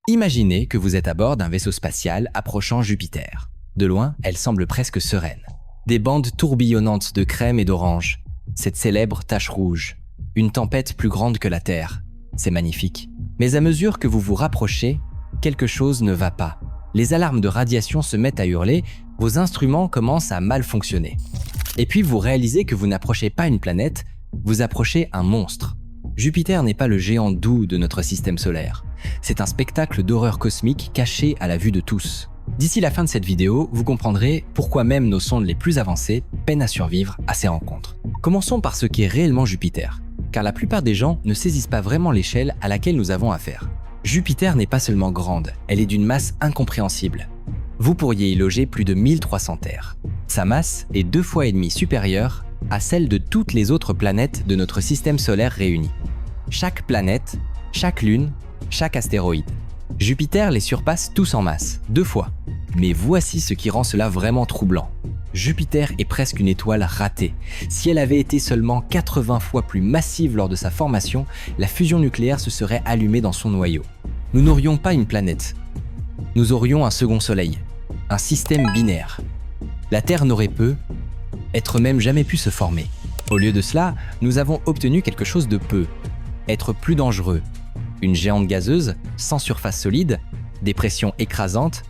Imaginez que vous êtes à bord d'un vaisseau spatial approchant Jupiter. De loin, elle semble presque sereine. Des bandes tourbillonnantes de crème et d'orange. Cette célèbre tache rouge. Une tempête plus grande que la Terre. C'est magnifique. Mais à mesure que vous vous rapprochez, quelque chose ne va pas. Les alarmes de radiation se mettent à hurler, vos instruments commencent à mal fonctionner. Et puis vous réalisez que vous n'approchez pas une planète, vous approchez un monstre. Jupiter n'est pas le géant doux de notre système solaire. C'est un spectacle d'horreur cosmique caché à la vue de tous. D'ici la fin de cette vidéo, vous comprendrez pourquoi même nos sondes les plus avancées peinent à survivre à ces rencontres. Commençons par ce qu'est réellement Jupiter, car la plupart des gens ne saisissent pas vraiment l'échelle à laquelle nous avons affaire. Jupiter n'est pas seulement grande, elle est d'une masse incompréhensible. Vous pourriez y loger plus de 1300 terres. Sa masse est 2,5 fois supérieure à celle de toutes les autres planètes de notre système solaire réunies. Chaque planète, chaque lune, chaque astéroïde. Jupiter les surpasse tous en masse, 2 fois. Mais voici ce qui rend cela vraiment troublant. Jupiter est presque une étoile ratée. Si elle avait été seulement 80 fois plus massive lors de sa formation, la fusion nucléaire se serait allumée dans son noyau. Nous n'aurions pas une planète. Nous aurions un second soleil, un système binaire. La Terre n'aurait être même jamais pu se former. Au lieu de cela, nous avons obtenu quelque chose de être plus dangereux. Une géante gazeuse, sans surface solide, des pressions écrasantes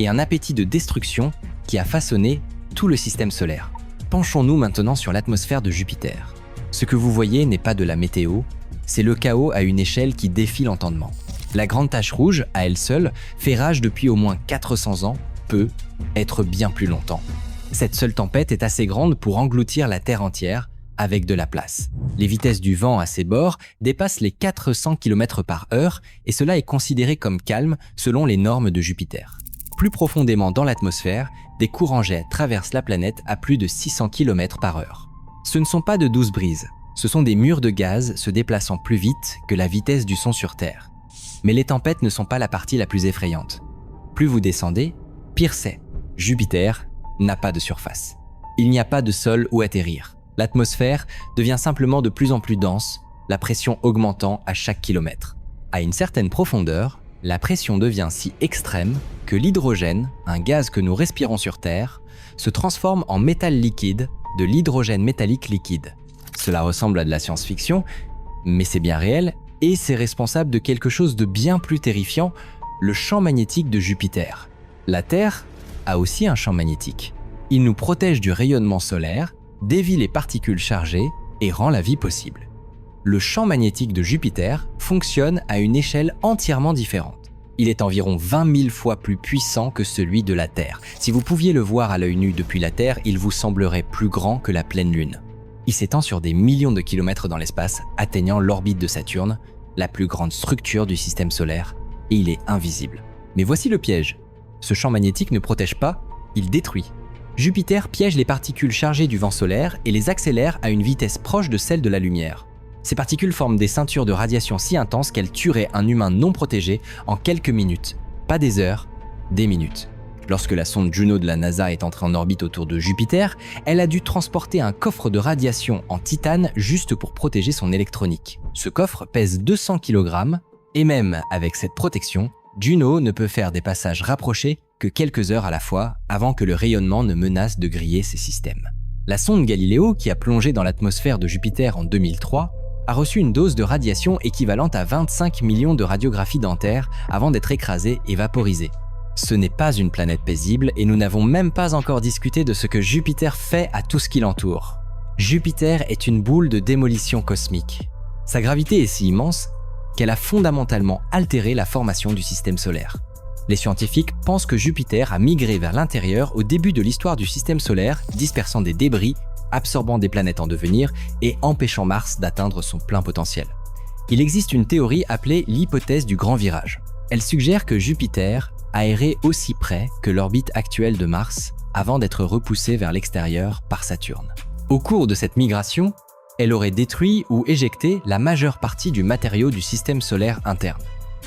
et un appétit de destruction qui a façonné tout le système solaire. Penchons-nous maintenant sur l'atmosphère de Jupiter. Ce que vous voyez n'est pas de la météo, c'est le chaos à une échelle qui défie l'entendement. La grande tache rouge, à elle seule, fait rage depuis au moins 400 ans, peut être bien plus longtemps. Cette seule tempête est assez grande pour engloutir la Terre entière, avec de la place. Les vitesses du vent à ses bords dépassent les 400 km/h et cela est considéré comme calme selon les normes de Jupiter. Plus profondément dans l'atmosphère, des courants jets traversent la planète à plus de 600 km/h. Ce ne sont pas de douces brises, ce sont des murs de gaz se déplaçant plus vite que la vitesse du son sur Terre. Mais les tempêtes ne sont pas la partie la plus effrayante. Plus vous descendez, pire c'est. Jupiter n'a pas de surface. Il n'y a pas de sol où atterrir. L'atmosphère devient simplement de plus en plus dense, la pression augmentant à chaque kilomètre. À une certaine profondeur, la pression devient si extrême que l'hydrogène, un gaz que nous respirons sur Terre, se transforme en métal liquide, de l'hydrogène métallique liquide. Cela ressemble à de la science-fiction, mais c'est bien réel et c'est responsable de quelque chose de bien plus terrifiant, le champ magnétique de Jupiter. La Terre a aussi un champ magnétique. Il nous protège du rayonnement solaire, dévie les particules chargées et rend la vie possible. Le champ magnétique de Jupiter fonctionne à une échelle entièrement différente. Il est environ 20 000 fois plus puissant que celui de la Terre. Si vous pouviez le voir à l'œil nu depuis la Terre, il vous semblerait plus grand que la pleine Lune. Il s'étend sur des millions de kilomètres dans l'espace, atteignant l'orbite de Saturne, la plus grande structure du système solaire, et il est invisible. Mais voici le piège. Ce champ magnétique ne protège pas, il détruit. Jupiter piège les particules chargées du vent solaire et les accélère à une vitesse proche de celle de la lumière. Ces particules forment des ceintures de radiation si intenses qu'elles tueraient un humain non protégé en quelques minutes. Pas des heures, des minutes. Lorsque la sonde Juno de la NASA est entrée en orbite autour de Jupiter, elle a dû transporter un coffre de radiation en titane juste pour protéger son électronique. Ce coffre pèse 200 kg et même avec cette protection, Juno ne peut faire des passages rapprochés que quelques heures à la fois avant que le rayonnement ne menace de griller ses systèmes. La sonde Galileo, qui a plongé dans l'atmosphère de Jupiter en 2003, a reçu une dose de radiation équivalente à 25 millions de radiographies dentaires avant d'être écrasée et vaporisée. Ce n'est pas une planète paisible et nous n'avons même pas encore discuté de ce que Jupiter fait à tout ce qui l'entoure. Jupiter est une boule de démolition cosmique. Sa gravité est si immense qu'elle a fondamentalement altéré la formation du système solaire. Les scientifiques pensent que Jupiter a migré vers l'intérieur au début de l'histoire du système solaire, dispersant des débris, absorbant des planètes en devenir et empêchant Mars d'atteindre son plein potentiel. Il existe une théorie appelée l'hypothèse du grand virage. Elle suggère que Jupiter a erré aussi près que l'orbite actuelle de Mars avant d'être repoussé vers l'extérieur par Saturne. Au cours de cette migration, elle aurait détruit ou éjecté la majeure partie du matériau du système solaire interne.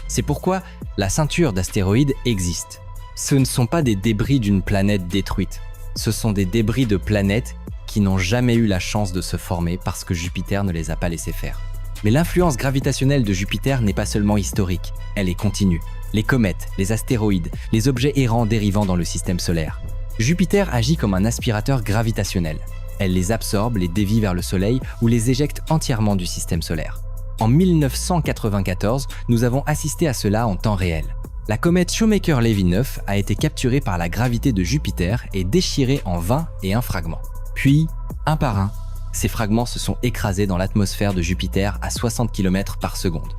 C'est pourquoi la ceinture d'astéroïdes existe. Ce ne sont pas des débris d'une planète détruite, ce sont des débris de planètes qui n'ont jamais eu la chance de se former parce que Jupiter ne les a pas laissés faire. Mais l'influence gravitationnelle de Jupiter n'est pas seulement historique, elle est continue. les comètes, les astéroïdes, les objets errants dérivant dans le système solaire. Jupiter agit comme un aspirateur gravitationnel. Elle les absorbe, les dévie vers le Soleil ou les éjecte entièrement du système solaire. En 1994, nous avons assisté à cela en temps réel. La comète Shoemaker-Levy 9 a été capturée par la gravité de Jupiter et déchirée en 21 fragments. Puis, un par un, ces fragments se sont écrasés dans l'atmosphère de Jupiter à 60 km par seconde.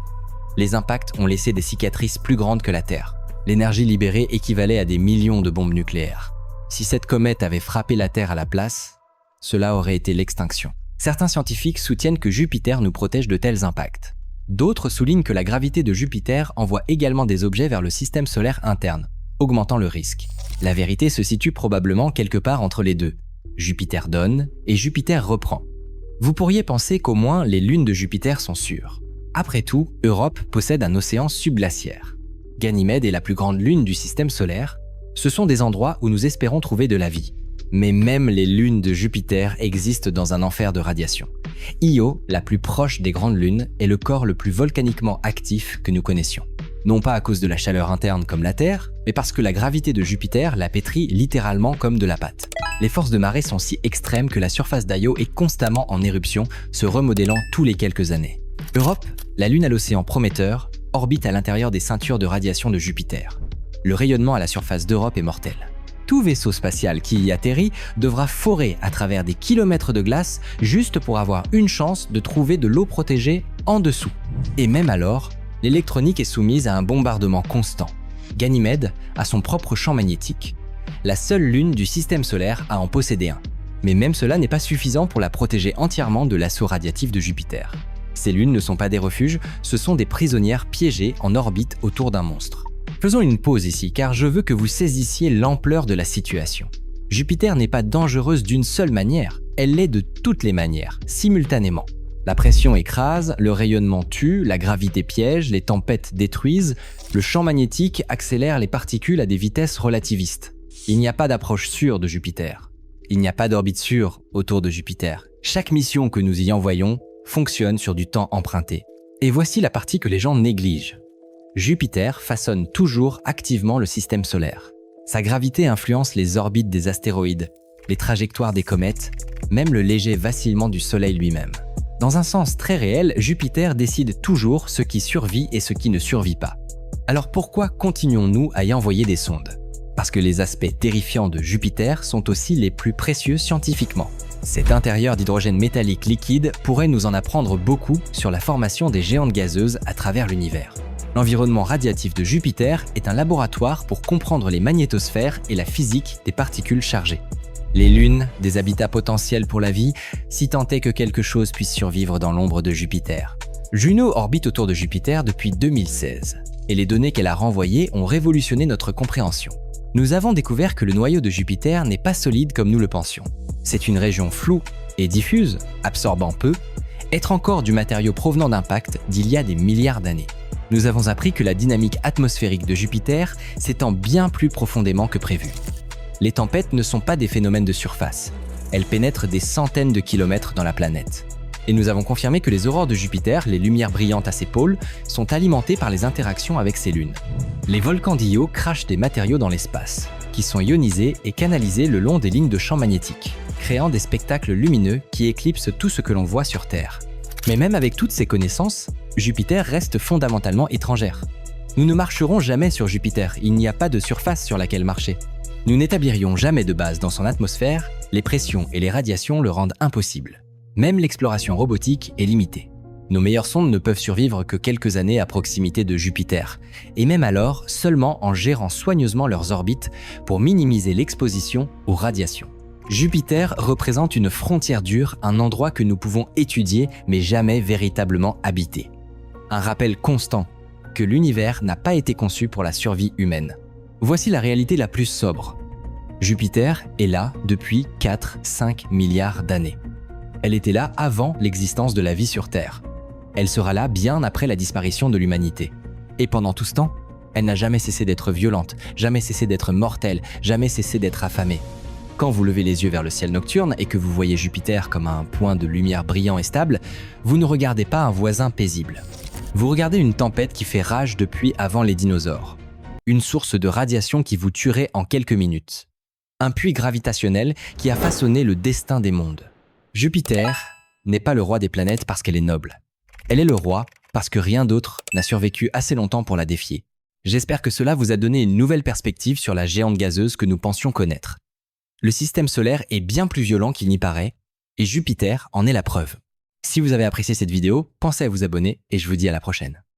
Les impacts ont laissé des cicatrices plus grandes que la Terre. L'énergie libérée équivalait à des millions de bombes nucléaires. Si cette comète avait frappé la Terre à la place, cela aurait été l'extinction. Certains scientifiques soutiennent que Jupiter nous protège de tels impacts. D'autres soulignent que la gravité de Jupiter envoie également des objets vers le système solaire interne, augmentant le risque. La vérité se situe probablement quelque part entre les deux. Jupiter donne et Jupiter reprend. Vous pourriez penser qu'au moins les lunes de Jupiter sont sûres. Après tout, Europe possède un océan subglaciaire. Ganymède est la plus grande lune du système solaire. Ce sont des endroits où nous espérons trouver de la vie. Mais même les lunes de Jupiter existent dans un enfer de radiation. Io, la plus proche des grandes lunes, est le corps le plus volcaniquement actif que nous connaissions. Non pas à cause de la chaleur interne comme la Terre, mais parce que la gravité de Jupiter la pétrit littéralement comme de la pâte. Les forces de marée sont si extrêmes que la surface d'Io est constamment en éruption, se remodelant tous les quelques années. Europe, la lune à l'océan prometteur, orbite à l'intérieur des ceintures de radiation de Jupiter. Le rayonnement à la surface d'Europe est mortel. Tout vaisseau spatial qui y atterrit devra forer à travers des kilomètres de glace juste pour avoir une chance de trouver de l'eau protégée en dessous. Et même alors, l'électronique est soumise à un bombardement constant. Ganymède a son propre champ magnétique. La seule lune du système solaire a en possédé un. Mais même cela n'est pas suffisant pour la protéger entièrement de l'assaut radiatif de Jupiter. Ces lunes ne sont pas des refuges, ce sont des prisonnières piégées en orbite autour d'un monstre. Faisons une pause ici, car je veux que vous saisissiez l'ampleur de la situation. Jupiter n'est pas dangereuse d'une seule manière, elle l'est de toutes les manières, simultanément. La pression écrase, le rayonnement tue, la gravité piège, les tempêtes détruisent, le champ magnétique accélère les particules à des vitesses relativistes. Il n'y a pas d'approche sûre de Jupiter. Il n'y a pas d'orbite sûre autour de Jupiter. Chaque mission que nous y envoyons fonctionne sur du temps emprunté. Et voici la partie que les gens négligent. Jupiter façonne toujours activement le système solaire. Sa gravité influence les orbites des astéroïdes, les trajectoires des comètes, même le léger vacillement du Soleil lui-même. Dans un sens très réel, Jupiter décide toujours ce qui survit et ce qui ne survit pas. Alors pourquoi continuons-nous à y envoyer des sondes? Parce que les aspects terrifiants de Jupiter sont aussi les plus précieux scientifiquement. Cet intérieur d'hydrogène métallique liquide pourrait nous en apprendre beaucoup sur la formation des géantes gazeuses à travers l'univers. L'environnement radiatif de Jupiter est un laboratoire pour comprendre les magnétosphères et la physique des particules chargées. Les lunes, des habitats potentiels pour la vie, si tant est que quelque chose puisse survivre dans l'ombre de Jupiter. Juno orbite autour de Jupiter depuis 2016, et les données qu'elle a renvoyées ont révolutionné notre compréhension. Nous avons découvert que le noyau de Jupiter n'est pas solide comme nous le pensions. C'est une région floue et diffuse, absorbant peu, être encore du matériau provenant d'impacts d'il y a des milliards d'années. Nous avons appris que la dynamique atmosphérique de Jupiter s'étend bien plus profondément que prévu. Les tempêtes ne sont pas des phénomènes de surface. Elles pénètrent des centaines de kilomètres dans la planète. Et nous avons confirmé que les aurores de Jupiter, les lumières brillantes à ses pôles, sont alimentées par les interactions avec ses lunes. Les volcans d'Io crachent des matériaux dans l'espace, qui sont ionisés et canalisés le long des lignes de champ magnétique, créant des spectacles lumineux qui éclipsent tout ce que l'on voit sur Terre. Mais même avec toutes ces connaissances, Jupiter reste fondamentalement étrangère. Nous ne marcherons jamais sur Jupiter, il n'y a pas de surface sur laquelle marcher. Nous n'établirions jamais de base dans son atmosphère, les pressions et les radiations le rendent impossible. Même l'exploration robotique est limitée. Nos meilleures sondes ne peuvent survivre que quelques années à proximité de Jupiter, et même alors seulement en gérant soigneusement leurs orbites pour minimiser l'exposition aux radiations. Jupiter représente une frontière dure, un endroit que nous pouvons étudier mais jamais véritablement habiter. Un rappel constant que l'univers n'a pas été conçu pour la survie humaine. Voici la réalité la plus sobre. Jupiter est là depuis 4-5 milliards d'années. Elle était là avant l'existence de la vie sur Terre. Elle sera là bien après la disparition de l'humanité. Et pendant tout ce temps, elle n'a jamais cessé d'être violente, jamais cessé d'être mortelle, jamais cessé d'être affamée. Quand vous levez les yeux vers le ciel nocturne et que vous voyez Jupiter comme un point de lumière brillant et stable, vous ne regardez pas un voisin paisible. Vous regardez une tempête qui fait rage depuis avant les dinosaures. une source de radiation qui vous tuerait en quelques minutes. Un puits gravitationnel qui a façonné le destin des mondes. Jupiter n'est pas le roi des planètes parce qu'elle est noble. Elle est le roi parce que rien d'autre n'a survécu assez longtemps pour la défier. J'espère que cela vous a donné une nouvelle perspective sur la géante gazeuse que nous pensions connaître. Le système solaire est bien plus violent qu'il n'y paraît, et Jupiter en est la preuve. Si vous avez apprécié cette vidéo, pensez à vous abonner et je vous dis à la prochaine.